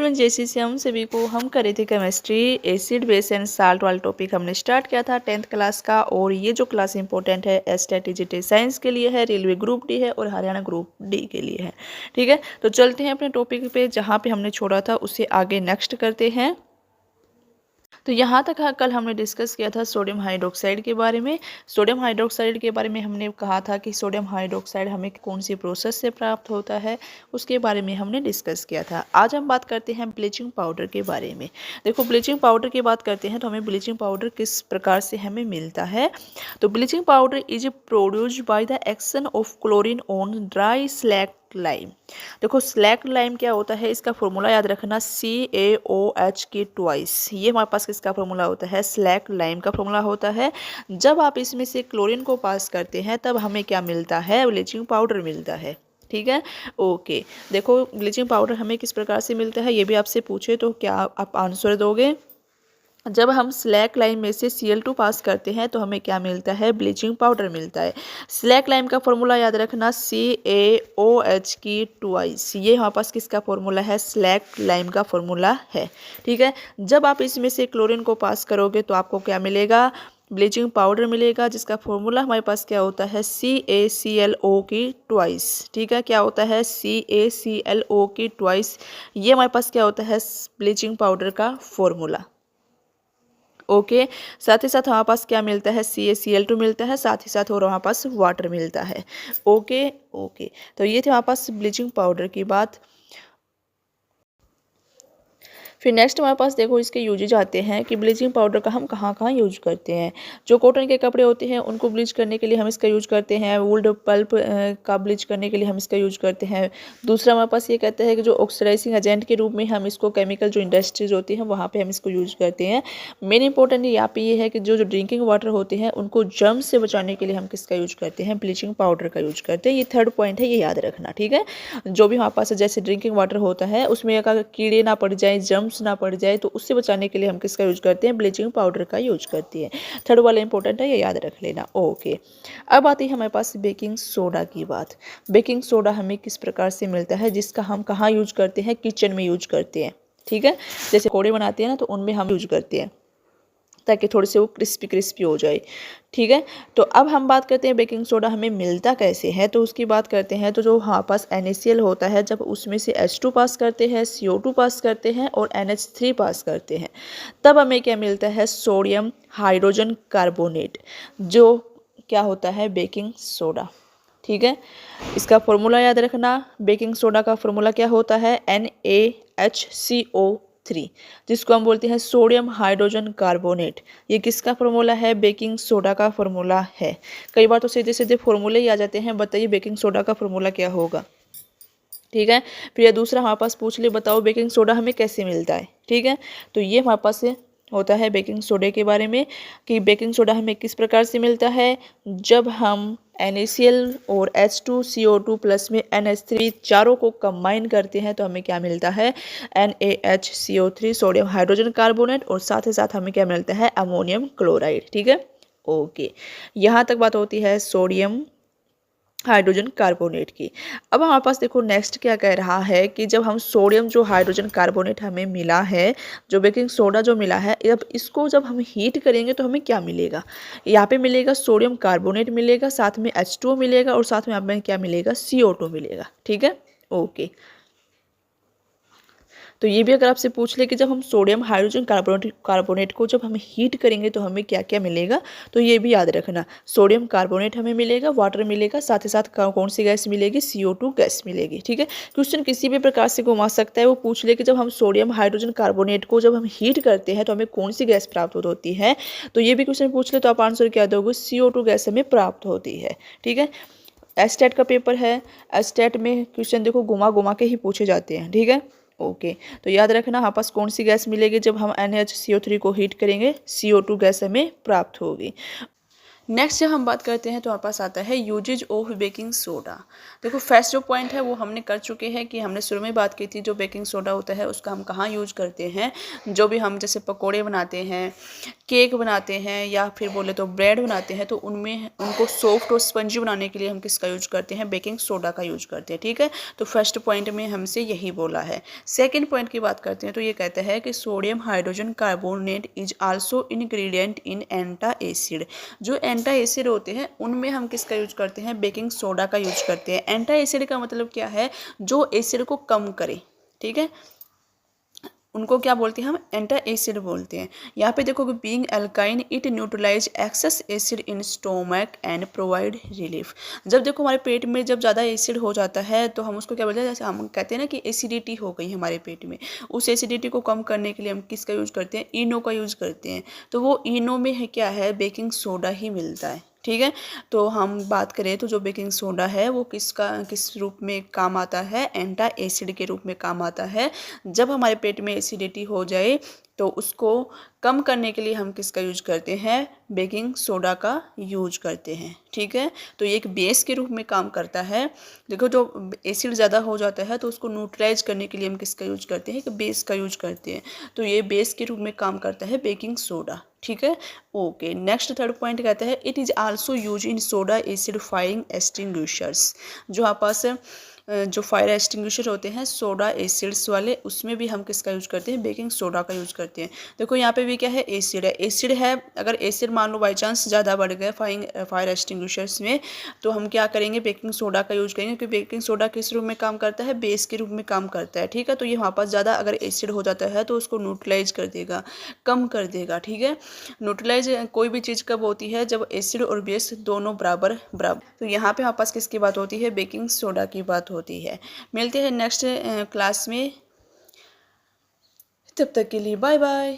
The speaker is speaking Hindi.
स्टूडेंट जैसे से हम करे थे chemistry acid base and salt वाला टॉपिक हमने स्टार्ट किया था 10th क्लास का। और ये जो क्लास इंपॉर्टेंट है स्ट्रेटेजी साइंस के लिए है, रेलवे ग्रुप डी है और हरियाणा ग्रुप डी के लिए है। ठीक है, तो चलते हैं अपने टॉपिक पे, जहाँ पे हमने छोड़ा था उससे आगे नेक्स्ट करते हैं। तो यहाँ तक कल हमने डिस्कस किया था सोडियम हाइड्रोक्साइड के बारे में। सोडियम हाइड्रोक्साइड के बारे में हमने कहा था कि सोडियम हाइड्रोक्साइड हमें कौन सी प्रोसेस से प्राप्त होता है, उसके बारे में हमने डिस्कस किया था। आज हम बात करते हैं ब्लीचिंग पाउडर के बारे में। देखो, ब्लीचिंग पाउडर की बात करते हैं तो हमें ब्लीचिंग पाउडर किस प्रकार से हमें मिलता है। तो bleaching powder is produced by the action of chlorine on dry slack lime. देखो, स्लैक लाइम क्या होता है, इसका फॉर्मूला याद रखना CaOH की ट्वाइस। ये हमारे पास किसका फॉर्मूला होता है, स्लैक लाइम का फॉर्मूला होता है। जब आप इसमें से क्लोरीन को पास करते हैं तब हमें क्या मिलता है, ब्लीचिंग पाउडर मिलता है। ठीक है, ओके। देखो, ब्लीचिंग पाउडर हमें किस प्रकार से मिलता है, ये भी आपसे पूछे तो क्या आप आंसर दोगे। जब हम स्लैक लाइम में से Cl2 पास करते हैं तो हमें क्या मिलता है, ब्लीचिंग पाउडर मिलता है। स्लैक लाइम का फॉर्मूला याद रखना CaOH की ट्वाइस। ये हमारे पास किसका फॉर्मूला है, स्लैक लाइम का फॉर्मूला है। ठीक है, जब आप इसमें से क्लोरीन को पास करोगे तो आपको क्या मिलेगा, ब्लीचिंग पाउडर मिलेगा, जिसका फॉर्मूला हमारे पास क्या होता है, CaClO की ट्वाइस। ठीक है, क्या होता है, CaClO की ट्वाइस। ये हमारे पास क्या होता है, ब्लीचिंग पाउडर का फॉर्मूला। ओके, साथ ही साथ हमारे पास क्या मिलता है, CaCl2 मिलता है, साथ ही साथ और हमारे पास वाटर मिलता है। ओके ओके, तो ये थे हमारे पास ब्लीचिंग पाउडर की बात। फिर नेक्स्ट हमारे पास देखो इसके यूजेज आते हैं कि ब्लीचिंग पाउडर का हम कहाँ कहाँ यूज करते हैं। जो कॉटन के कपड़े होते हैं उनको ब्लीच करने के लिए हम इसका यूज करते हैं। वुड पल्प का ब्लीच करने के लिए हम इसका यूज करते हैं। दूसरा हमारे पास ये कहता है कि जो ऑक्सीडाइजिंग एजेंट के रूप में हम इसको केमिकल जो इंडस्ट्रीज होती हैं वहाँ पर हम इसको यूज करते हैं। मेन इंपॉर्टेंट यहाँ पे ये है कि जो ड्रिंकिंग वाटर होते हैं उनको जर्म से बचाने के लिए हम किसका यूज करते हैं, ब्लीचिंग पाउडर का यूज करते हैं। ये थर्ड पॉइंट है, ये याद रखना। ठीक है, जो भी हमारे पास जैसे ड्रिंकिंग वाटर होता है उसमें अगर कीड़े ना पड़ जाए, जर्म्स ना पड़ जाए, तो उससे बचाने के लिए हम किसका यूज करते हैं, ब्लीचिंग पाउडर का यूज करते हैं। थर्ड वाला इंपॉर्टेंट है, ये याद रख लेना। ओके, अब आती है हमारे पास बेकिंग सोडा की बात। बेकिंग सोडा हमें किस प्रकार से मिलता है, जिसका हम कहाँ यूज करते हैं, किचन में यूज करते हैं। ठीक है, जैसे पकौड़े बनाते हैं ना तो उनमें हम यूज करते हैं ताकि थोड़े से वो क्रिस्पी क्रिस्पी हो जाए। ठीक है, तो अब हम बात करते हैं बेकिंग सोडा हमें मिलता कैसे है, तो उसकी बात करते हैं। तो जो हमारे पास NaCl होता है, जब उसमें से H2 पास करते हैं, CO2 पास करते हैं और NH3 पास करते हैं, तब हमें क्या मिलता है, सोडियम हाइड्रोजन कार्बोनेट, जो क्या होता है, बेकिंग सोडा। ठीक है, इसका फॉर्मूला याद रखना। बेकिंग सोडा का फॉर्मूला क्या होता है, NaHCO3, जिसको हम बोलते हैं सोडियम हाइड्रोजन कार्बोनेट। ये किसका फॉर्मूला है, बेकिंग सोडा का फॉर्मूला है। कई बार तो सीधे सीधे फॉर्मूले ही आ जाते हैं, बताइए बेकिंग सोडा का फॉर्मूला क्या होगा। ठीक है, फिर ये दूसरा हमारे पास पूछ ले, बताओ बेकिंग सोडा हमें कैसे मिलता है। ठीक है, तो ये हमारे पास होता है बेकिंग सोडे के बारे में कि बेकिंग सोडा हमें किस प्रकार से मिलता है। जब हम NaCl और H2CO2 प्लस में NH3 चारों को कंबाइन करते हैं तो हमें क्या मिलता है, NaHCO3 सोडियम हाइड्रोजन कार्बोनेट, और साथ ही साथ हमें क्या मिलता है, अमोनियम क्लोराइड। ठीक है, ओके, यहाँ तक बात होती है सोडियम हाइड्रोजन कार्बोनेट की। अब हमारे पास देखो नेक्स्ट क्या कह रहा है कि जब हम सोडियम जो हाइड्रोजन कार्बोनेट हमें मिला है, जो बेकिंग सोडा जो मिला है, अब इसको जब हम हीट करेंगे तो हमें क्या मिलेगा, यहाँ पे मिलेगा सोडियम कार्बोनेट मिलेगा, साथ में H2O मिलेगा और साथ में हमें क्या मिलेगा, CO2 मिलेगा। ठीक है, ओके। तो ये भी अगर आपसे पूछ ले कि जब हम सोडियम हाइड्रोजन कार्बोनेट को जब हम हीट करेंगे तो हमें क्या क्या मिलेगा, तो ये भी याद रखना। सोडियम कार्बोनेट हमें मिलेगा, वाटर मिलेगा, साथ ही साथ कौन सी गैस मिलेगी, CO2 गैस मिलेगी। ठीक है, क्वेश्चन किसी भी प्रकार से घुमा सकता है। वो पूछ ले कि जब हम सोडियम हाइड्रोजन कार्बोनेट को जब हम हीट करते हैं तो हमें कौन सी गैस प्राप्त होती है, तो ये भी क्वेश्चन पूछ ले तो आप आंसर क्या दोगे, CO2 गैस हमें प्राप्त होती है। ठीक है, एस्टेट का पेपर है, एस्टेट में क्वेश्चन देखो घुमा घुमा के ही पूछे जाते हैं। ठीक है, ओके, तो याद रखना हमारे पास कौन सी गैस मिलेगी, जब हम NaHCO3 को हीट करेंगे, CO2 गैस हमें प्राप्त होगी। नेक्स्ट जब हम बात करते हैं तो हमारे पास आता है यूजेज ऑफ बेकिंग सोडा। देखो फर्स्ट जो पॉइंट है वो हमने कर चुके हैं कि हमने शुरू में बात की थी, जो बेकिंग सोडा होता है उसका हम कहाँ यूज करते हैं। जो भी हम जैसे पकोड़े बनाते हैं, केक बनाते हैं या फिर बोले तो ब्रेड बनाते हैं, तो उनमें उनको सॉफ्ट और स्पंजी बनाने के लिए हम किसका यूज करते हैं, बेकिंग सोडा का यूज करते हैं। ठीक है, तो फर्स्ट पॉइंट में हमसे यही बोला है। सेकेंड पॉइंट की बात करते हैं तो ये कहता है कि sodium hydrogen carbonate is also ingredient in antacid. जो एंटा एसिड होते हैं उनमें हम किसका यूज करते हैं, बेकिंग सोडा का यूज करते हैं। एंटा एसिड का मतलब क्या है, जो एसिड को कम करे। ठीक है, उनको क्या बोलते हैं, हम एंटा एसिड बोलते हैं। यहाँ पे देखो, बीइंग अल्काइन it neutralise excess acid in stomach and provide relief. जब देखो हमारे पेट में जब ज़्यादा एसिड हो जाता है तो हम उसको क्या बोलते हैं, जैसे हम कहते हैं ना कि एसिडिटी हो गई हमारे पेट में, उस एसिडिटी को कम करने के लिए हम किसका यूज करते हैं, इनो का यूज करते हैं। तो वो इनो में है क्या है, बेकिंग सोडा ही मिलता है। ठीक है, तो हम बात करें तो जो बेकिंग सोडा है वो किस रूप में काम आता है, एंटा एसिड के रूप में काम आता है। जब हमारे पेट में एसिडिटी हो जाए तो उसको कम करने के लिए हम किसका यूज करते हैं, बेकिंग सोडा का यूज करते हैं। ठीक है, तो ये एक बेस के रूप में काम करता है। देखो जो एसिड ज़्यादा हो जाता है तो उसको न्यूट्रलाइज करने के लिए हम किसका यूज करते हैं, कि बेस का यूज करते हैं। तो ये बेस के रूप में काम करता है बेकिंग सोडा। ठीक है, ओके। नेक्स्ट थर्ड पॉइंट कहता है it is also use in soda acid firing extinguishers. जो आप पास जो फायर एक्सटिंग्विशर होते हैं सोडा एसिड्स वाले, उसमें भी हम किसका यूज करते हैं, बेकिंग सोडा का यूज करते हैं। देखो यहाँ पे भी क्या है, एसिड है। एसिड है, अगर एसिड मान लो बाई चांस ज़्यादा बढ़ गए फायर एक्सटिंग्विशर्स में, तो हम क्या करेंगे, बेकिंग सोडा का यूज करेंगे, क्योंकि बेकिंग सोडा किस रूप में काम करता है, बेस के रूप में काम करता है। ठीक है, तो ये हमारे पास ज़्यादा अगर एसिड हो जाता है तो उसको न्यूट्रलाइज कर देगा, कम कर देगा। ठीक है, न्यूट्रलाइज कोई भी चीज़ कब होती है, जब एसिड और बेस दोनों बराबर बराबर। तो यहाँ पे हमारे पास किसकी बात होती है, बेकिंग सोडा की बात होती है। मिलते हैं नेक्स्ट क्लास में, तब तक के लिए बाय बाय।